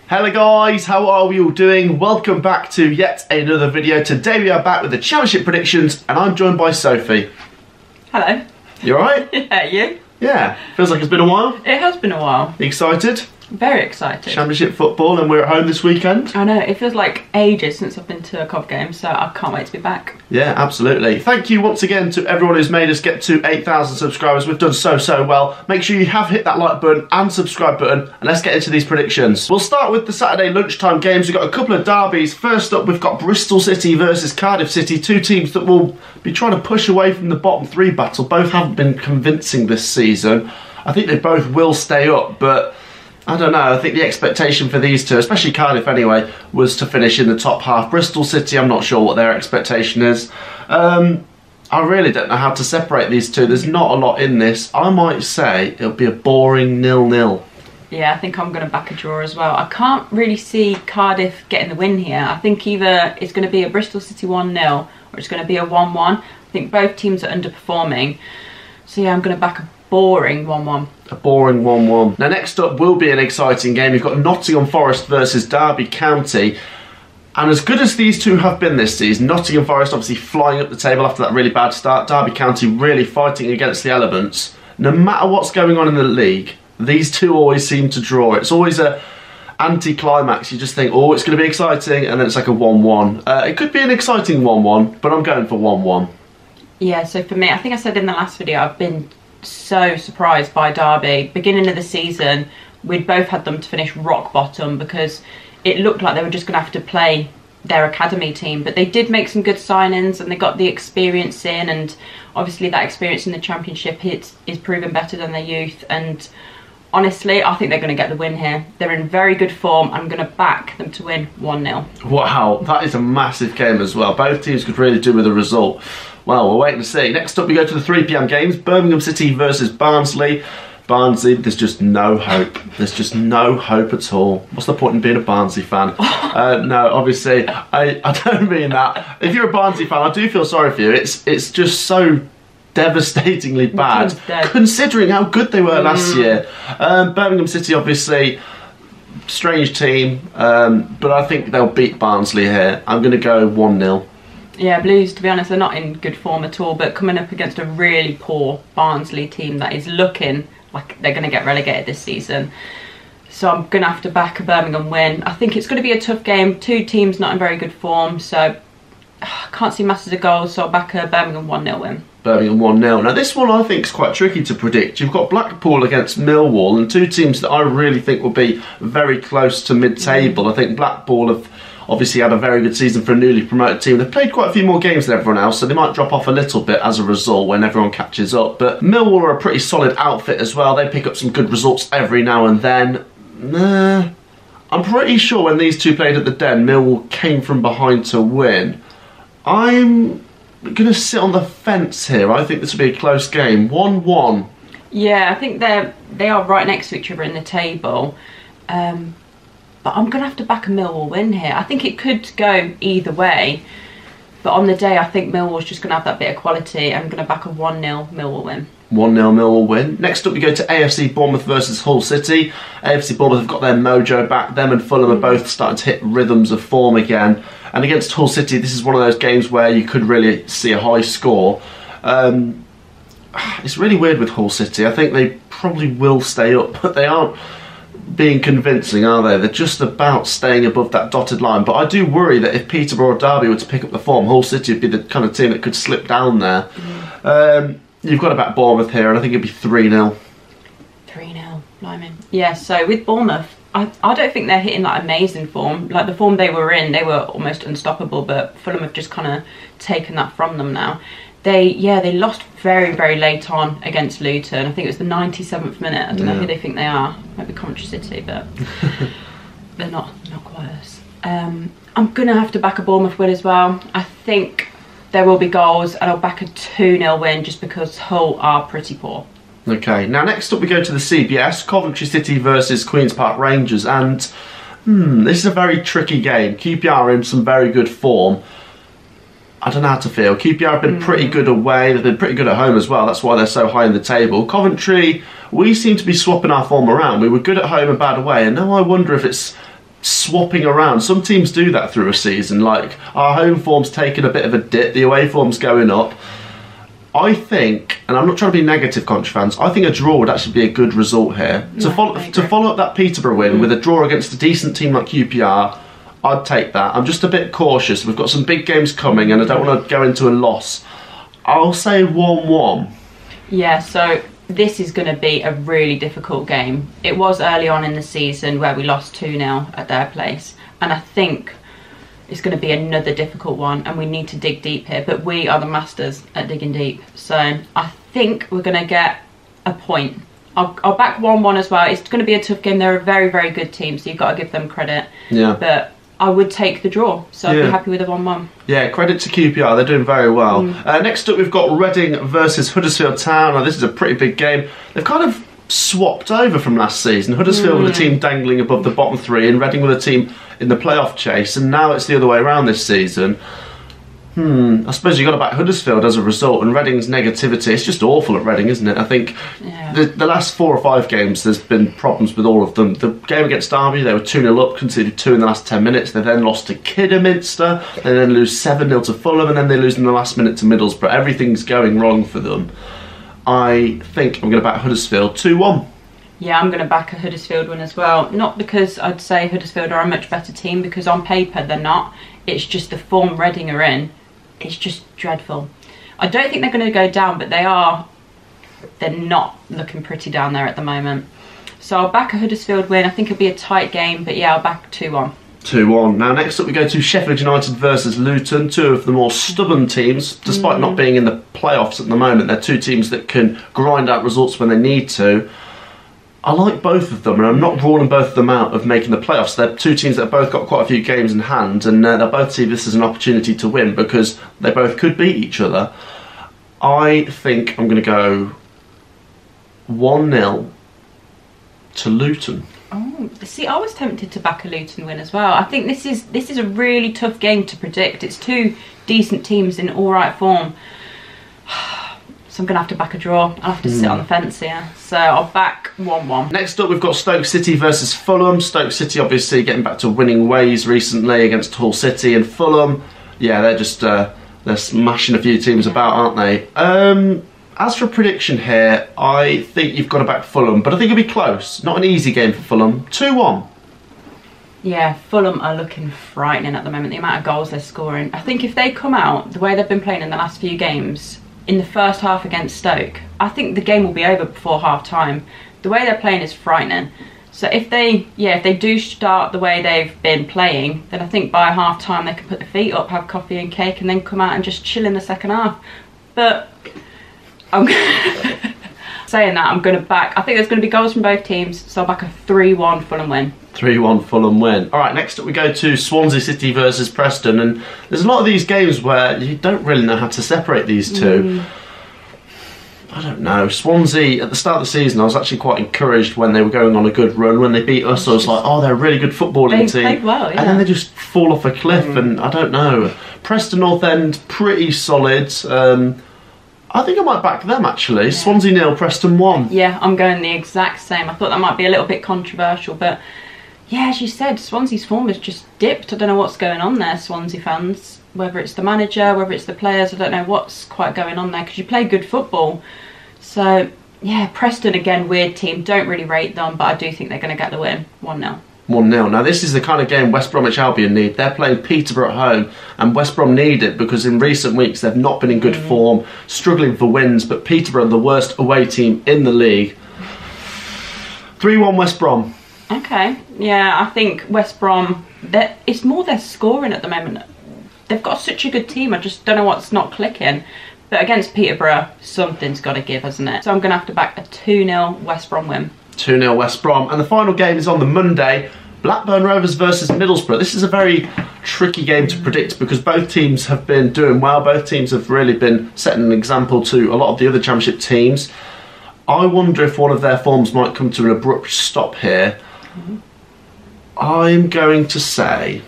Hello guys, how are we all doing? Welcome back to yet another video. Today we are back with the championship predictions and I'm joined by Sophie. Hello. You alright? Yeah, you? Yeah, feels like it's been a while. It has been a while. Excited? Very excited. Championship football and we're at home this weekend. I know, it feels like ages since I've been to a Cov game, so I can't wait to be back. Yeah, absolutely. Thank you once again to everyone who's made us get to 8,000 subscribers. We've done so well. Make sure you have hit that like button and subscribe button and let's get into these predictions. We'll start with the Saturday lunchtime games. We've got a couple of derbies. First up, we've got Bristol City versus Cardiff City, two teams that will be trying to push away from the bottom three battle. Both haven't been convincing this season. I think they both will stay up, but I don't know, I think the expectation for these two, especially Cardiff anyway, was to finish in the top half. Bristol City, I'm not sure what their expectation is. I really don't know how to separate these two. There's not a lot in this. I might say it'll be a boring 0-0. Yeah, I think I'm going to back a draw as well. I can't really see Cardiff getting the win here. I think either it's going to be a Bristol City 1-0 or it's going to be a 1-1. I think both teams are underperforming. So yeah, I'm going to back a boring 1-1. A boring 1-1. Now next up will be an exciting game. You've got Nottingham Forest versus Derby County. And as good as these two have been this season, Nottingham Forest obviously flying up the table after that really bad start. Derby County really fighting against the elements. No matter what's going on in the league, these two always seem to draw. It's always a anti-climax. You just think, oh, it's going to be exciting, and then it's like a 1-1. It could be an exciting 1-1, but I'm going for 1-1. Yeah, so for me, I think I said in the last video, I've been so surprised by Derby. Beginning of the season, we'd both had them to finish rock bottom because it looked like they were just going to have to play their academy team, but they did make some good signings and they got the experience in, and obviously that experience in the championship is proven better than their youth, and honestly I think they're going to get the win here. They're in very good form. I'm going to back them to win 1-0. Wow, that is a massive game as well. Both teams could really do with a result. Well, we'll wait and see. Next up we go to the 3 PM games. Birmingham City versus Barnsley. Barnsley, there's just no hope. There's just no hope at all. What's the point in being a Barnsley fan? No, obviously, I don't mean that. If you're a Barnsley fan, I do feel sorry for you. It's just so devastatingly bad, considering how good they were last year. Birmingham City, obviously, strange team, but I think they'll beat Barnsley here. I'm going to go 1-0. Yeah, Blues, to be honest, they're not in good form at all, but coming up against a really poor Barnsley team that is looking like they're going to get relegated this season. So I'm going to have to back a Birmingham win. I think it's going to be a tough game. Two teams not in very good form, so I can't see masses of goals, so I'll back a Birmingham 1-0 win. Birmingham 1-0. Now this one I think is quite tricky to predict. You've got Blackpool against Millwall, and two teams that I really think will be very close to mid-table. I think Blackpool have obviously had a very good season for a newly promoted team. They've played quite a few more games than everyone else, so they might drop off a little bit as a result when everyone catches up. But Millwall are a pretty solid outfit as well. They pick up some good results every now and then. I'm pretty sure when these two played at the Den, Millwall came from behind to win. I'm going to sit on the fence here. I think this will be a close game. 1-1. Yeah, I think they are right next to each other in the table. But I'm going to have to back a Millwall win here. I think it could go either way. But on the day, I think Millwall's just going to have that bit of quality. I'm going to back a 1-0 Millwall win. 1-0 Millwall win. Next up we go to AFC Bournemouth versus Hull City. AFC Bournemouth have got their mojo back. Them and Fulham are both starting to hit rhythms of form again. And against Hull City, this is one of those games where you could really see a high score. It's really weird with Hull City. I think they probably will stay up, but they aren't being convincing, are they? They're just about staying above that dotted line. But I do worry that if Peterborough or Derby were to pick up the form, Hull City would be the kind of team that could slip down there. You've got to back Bournemouth here, and I think it'd be 3-0. 3-0, blimey. Yeah, so with Bournemouth, I don't think they're hitting like amazing form. Like the form they were in, they were almost unstoppable, but Fulham have just kind of taken that from them now. They lost very late on against Luton. I think it was the 97th minute. I don't know who they think they are. Maybe Coventry City, but they're not quite us. I'm going to have to back a Bournemouth win as well. I think there will be goals, and I'll back a 2-0 win just because Hull are pretty poor. Okay, now next up we go to the CBS, Coventry City versus Queen's Park Rangers, and this is a very tricky game. QPR are in some very good form. I don't know how to feel. QPR have been pretty good away. They've been pretty good at home as well. That's why they're so high in the table. Coventry, we seem to be swapping our form around. We were good at home and bad away, and now I wonder if it's swapping around. Some teams do that through a season, like our home form's taken a bit of a dip, the away form's going up. I think, and I'm not trying to be negative, Coventry fans, I think a draw would actually be a good result here. To follow up that Peterborough win with a draw against a decent team like QPR, I'd take that. I'm just a bit cautious. We've got some big games coming and I don't want to go into a loss. I'll say 1-1. Yeah, so this is going to be a really difficult game. It was early on in the season where we lost 2-0 at their place, and I think it's going to be another difficult one, and we need to dig deep here, but we are the masters at digging deep, so I think we're going to get a point. I'll back 1-1 as well. It's going to be a tough game. They're a very, very good team, so you've got to give them credit. Yeah. But I would take the draw, so I'd be happy with a 1-1. Yeah, credit to QPR, they're doing very well. Next up we've got Reading versus Huddersfield Town. Now this is a pretty big game. They've kind of swapped over from last season. Huddersfield with a team dangling above the bottom three and Reading with a team in the playoff chase, and now it's the other way around this season. I suppose you've got to back Huddersfield as a result, and Reading's negativity, it's just awful at Reading, isn't it? I think the last 4 or 5 games there's been problems with all of them. The game against Derby, they were 2-0 up, conceded 2 in the last 10 minutes. They then lost to Kidderminster, they then lose 7-0 to Fulham, and then they lose in the last minute to Middlesbrough. Everything's going wrong for them. I think I'm going to back Huddersfield 2-1. Yeah, I'm going to back a Huddersfield win as well. Not because I'd say Huddersfield are a much better team, because on paper they're not. It's just the form Reading are in. It's just dreadful. I don't think they're going to go down, but they're not looking pretty down there at the moment. So I'll back a Huddersfield win. I think it'll be a tight game, but yeah, I'll back 2-1. 2-1. Now next up we go to Sheffield United versus Luton, two of the more stubborn teams, despite not being in the playoffs at the moment. They're two teams that can grind out results when they need to. I like both of them, and I'm not ruling both of them out of making the playoffs. They're two teams that have both got quite a few games in hand, and they'll both see this as an opportunity to win because they both could beat each other. I think I'm going to go 1-0 to Luton. Oh, see, I was tempted to back a Luton win as well. I think this is a really tough game to predict. It's two decent teams in all right form. So I'm going to have to back a draw. I'll have to sit on the fence here. So I'll back 1-1. Next up we've got Stoke City versus Fulham. Stoke City obviously getting back to winning ways recently against Hull City, and Fulham, yeah, they're just they're smashing a few teams about, aren't they? As for a prediction here, I think you've got to back Fulham, but I think it'll be close. Not an easy game for Fulham. 2-1. Yeah, Fulham are looking frightening at the moment, the amount of goals they're scoring. I think if they come out the way they've been playing in the last few games, in the first half against Stoke, I think the game will be over before half time. The way they're playing is frightening. So if they do start the way they've been playing, then I think by half time they can put their feet up, have coffee and cake, and then come out and just chill in the second half. But I'm saying that, I'm going to back, I think there's going to be goals from both teams, so I'll back a 3-1 Fulham win. 3-1 Fulham win. Alright, next up we go to Swansea City versus Preston, and there's a lot of these games where you don't really know how to separate these two. I don't know. Swansea, at the start of the season, I was actually quite encouraged when they were going on a good run. When they beat us, I was like, oh, they're a really good footballing team. They played well, yeah. And then they just fall off a cliff, and I don't know. Preston North End, pretty solid. I think I might back them actually. Yeah. Swansea 0, Preston 1. Yeah, I'm going the exact same. I thought that might be a little bit controversial, but yeah, as you said, Swansea's form has just dipped. I don't know what's going on there, Swansea fans. Whether it's the manager, whether it's the players, I don't know what's quite going on there, because you play good football. So yeah, Preston again, weird team. Don't really rate them, but I do think they're going to get the win. 1-0. 1-0. Now this is the kind of game West Bromwich Albion need. They're playing Peterborough at home, and West Brom need it because in recent weeks they've not been in good form, struggling for wins, but Peterborough are the worst away team in the league. 3-1 West Brom. Okay, yeah, I think West Brom, it's more their scoring at the moment. They've got such a good team, I just don't know what's not clicking. But against Peterborough, something's got to give, hasn't it? So I'm going to have to back a 2-0 West Brom win. 2-0 West Brom. And the final game is on the Monday. Blackburn Rovers versus Middlesbrough. This is a very tricky game to predict because both teams have been doing well. Both teams have really been setting an example to a lot of the other Championship teams. I wonder if one of their forms might come to an abrupt stop here. I'm going to say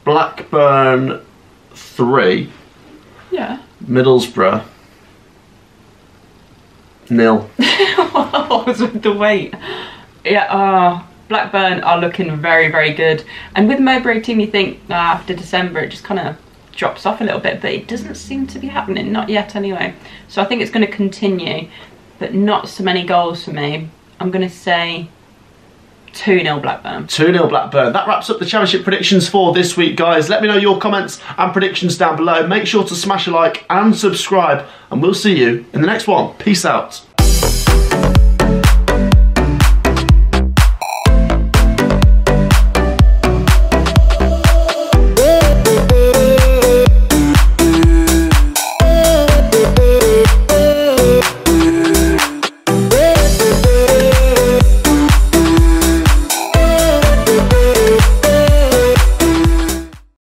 Blackburn 3. Yeah. Middlesbrough 0. What was with the weight? Yeah, Blackburn are looking very, very good. And with Mowbray team, you think after December, it just kind of drops off a little bit, but it doesn't seem to be happening, not yet anyway. So I think it's going to continue, but not so many goals for me. I'm going to say 2-0 Blackburn. 2-0 Blackburn. That wraps up the Championship predictions for this week, guys. Let me know your comments and predictions down below. Make sure to smash a like and subscribe, and we'll see you in the next one. Peace out.